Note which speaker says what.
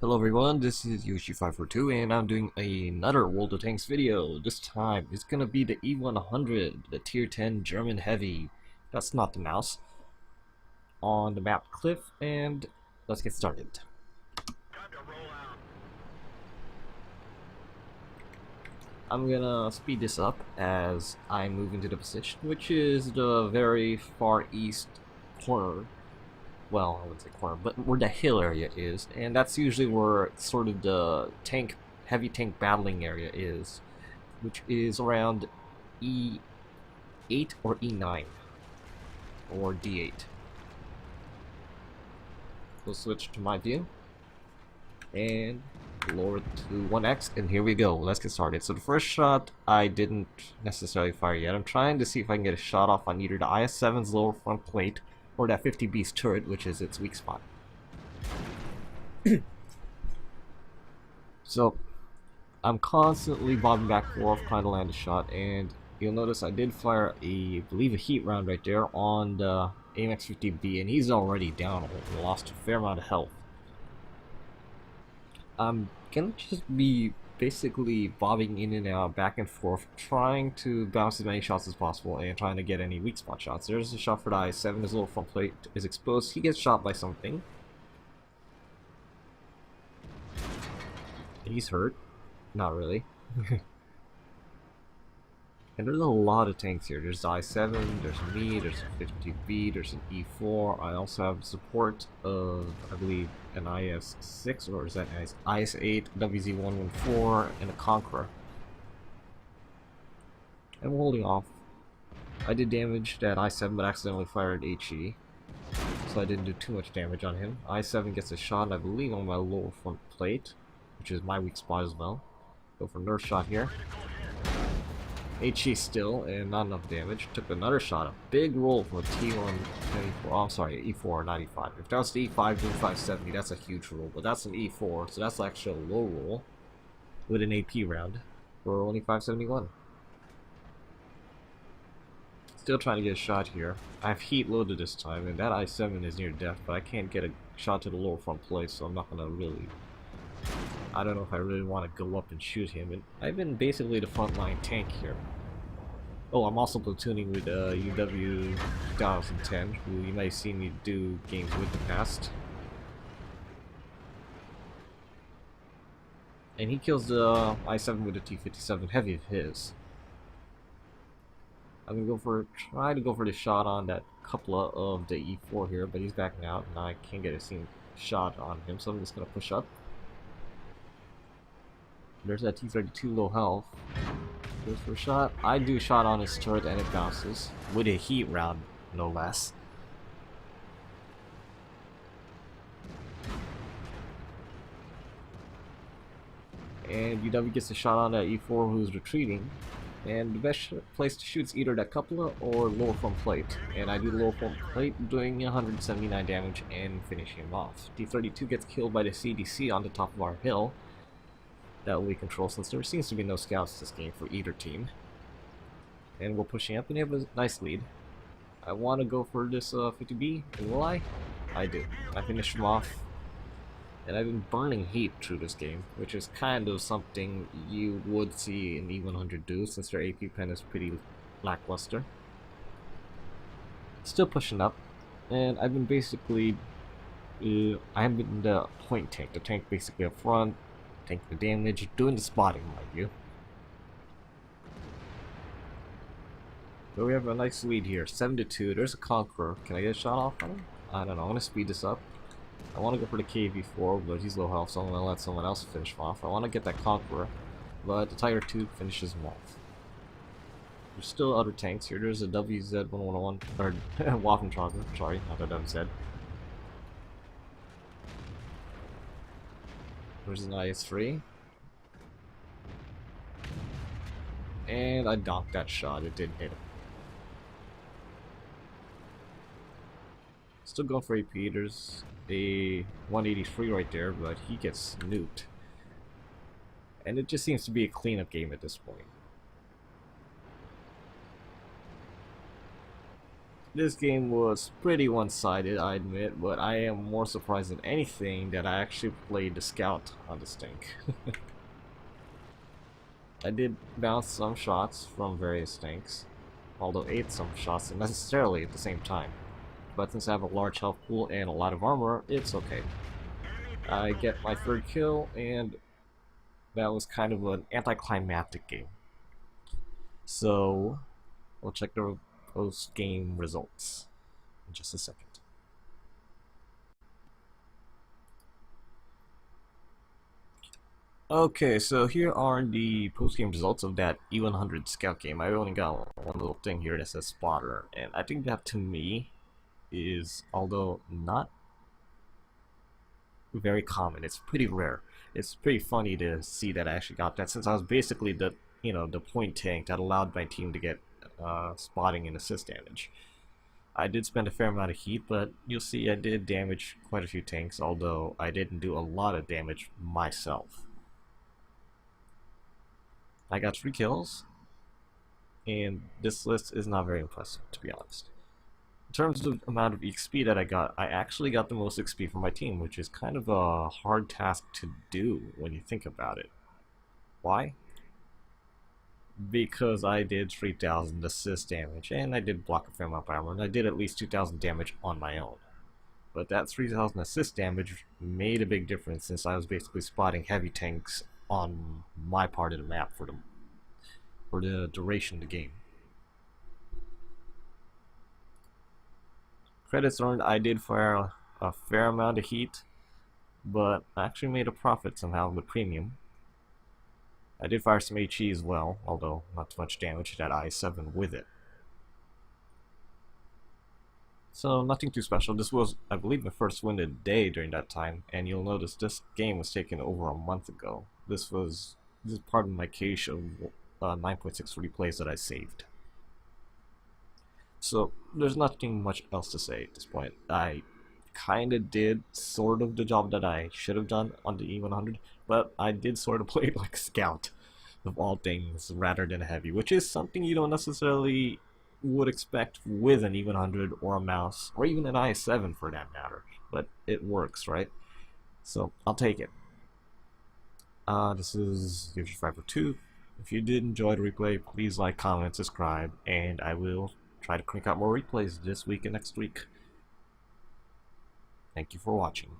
Speaker 1: Hello everyone, this is Yoshi542 and I'm doing another World of Tanks video. This time it's gonna be the E100, the tier 10 German Heavy. That's not the mouse. On the map Cliff, and let's get started. I'm gonna speed this up as I move into the position, which is the very far east corner. Well, I wouldn't say corner, but where the hill area is, and that's usually where sort of the heavy tank battling area is, which is around E8 or E9 or D8. We'll switch to my view and lower it to 1x, and here we go. Let's get started. So the first shot I didn't necessarily fire yet. I'm trying to see if I can get a shot off on either the IS-7's lower front plate or that 50B's turret, which is its weak spot. So I'm constantly bobbing back and forth trying to land a shot, and you'll notice I did fire I believe a heat round right there on the AMX 50B, and he's already down and lost a fair amount of health. I'm gonna just be basically bobbing in and out, back and forth, trying to bounce as many shots as possible and trying to get any weak spot shots. There's a shot for the I7, his little front plate is exposed. He gets shot by something. He's hurt. Not really. And there's a lot of tanks here. There's the I7, there's me, there's a 50B, there's an E4. I also have support of, I believe, an IS-6, or is that IS-8, WZ-114, and a Conqueror. And we're holding off. I did damage that I-7, but accidentally fired HE, so I didn't do too much damage on him. I-7 gets a shot, I believe, on my lower front plate, which is my weak spot as well. Go for another shot here. HE still, and not enough damage. Took another shot, a big roll from a T1 oh, I'm sorry, E4 95. If that was the E5 doing 570, that's a huge roll, but that's an E4, so that's actually a low roll with an AP round for only 571. Still trying to get a shot here. I have heat loaded this time, and that I7 is near death, but I can't get a shot to the lower front plate, so I'm not gonna really. I don't know if I really want to go up and shoot him, and I've been basically the frontline tank here. Oh, I'm also platooning with UW 2010, who you might have seen me do games with in the past. And he kills the I7 with a T57 heavy of his. I'm gonna try to go for the shot on that couple of the E4 here, but he's backing out, and I can't get a single shot on him, so I'm just gonna push up. There's that T32 low health. Goes for a shot. I do a shot on his turret and it bounces. With a heat round, no less. And UW gets a shot on that E4 who's retreating. And the best place to shoot is either that cupola or lower front plate. And I do lower front plate, doing 179 damage and finishing him off. T32 gets killed by the CDC on the top of our hill that we control, since there seems to be no scouts this game for either team. And we're pushing up and we have a nice lead. I want to go for this 50B, and will I? I do. I finished him off. And I've been burning heat through this game, which is kind of something you would see an E100 do, since their AP pen is pretty lackluster. Still pushing up, and I've been basically I have been the point tank, the tank basically up front, taking the damage, doing the spotting, mind you. So we have a nice lead here, 7-2. There's a Conqueror. Can I get a shot off on him? I don't know. I'm gonna speed this up. I want to go for the KV4, but he's low health, so I'm gonna let someone else finish him off. I want to get that Conqueror, but the Tiger 2 finishes him off. There's still other tanks here. There's a WZ-111, or Waffentrager. Sorry, not a WZ. There's an IS-3. And I docked that shot, it didn't hit him. Still going for AP, there's a 183 right there, but he gets nuked. And it just seems to be a cleanup game at this point. This game was pretty one-sided, I admit, but I am more surprised than anything that I actually played the Scout on this tank. I did bounce some shots from various tanks, although ate some shots unnecessarily at the same time. But since I have a large health pool and a lot of armor, it's okay. I get my third kill, and that was kind of an anticlimactic game. So, we'll check the post-game results in just a second. Okay, so here are the post-game results of that E100 scout game. I only got one little thing here that says spotter, and I think that to me is, although not very common, it's pretty rare. It's pretty funny to see that I actually got that, since I was basically the the point tank that allowed my team to get spotting and assist damage. I did spend a fair amount of heat, but you'll see I did damage quite a few tanks, although I didn't do a lot of damage myself. I got 3 kills, and this list is not very impressive, to be honest. In terms of the amount of XP that I actually got the most XP from my team, which is kind of a hard task to do when you think about it. Why? Because I did 3,000 assist damage, and I did block a fair amount of armor, and I did at least 2,000 damage on my own. But that 3,000 assist damage made a big difference, since I was basically spotting heavy tanks on my part of the map for the duration of the game. Credits earned, I did fire a fair amount of heat, but I actually made a profit somehow with premium. I did fire some HE as well, although not too much damage. That I7 with it. So nothing too special. This was, I believe, my first win of the day during that time, and you'll notice this game was taken over a month ago. This is part of my cache of 9.6 replays that I saved. So there's nothing much else to say at this point. I kind of did sort of the job that I should have done on the E100, but I did sort of play it like Scout, of all things, rather than Heavy, which is something you don't necessarily would expect with an E100 or a mouse, or even an i7 for that matter, but it works, right? So I'll take it. This is Yoshi502. If you did enjoy the replay, please like, comment, subscribe, and I will try to crank out more replays this week and next week. Thank you for watching.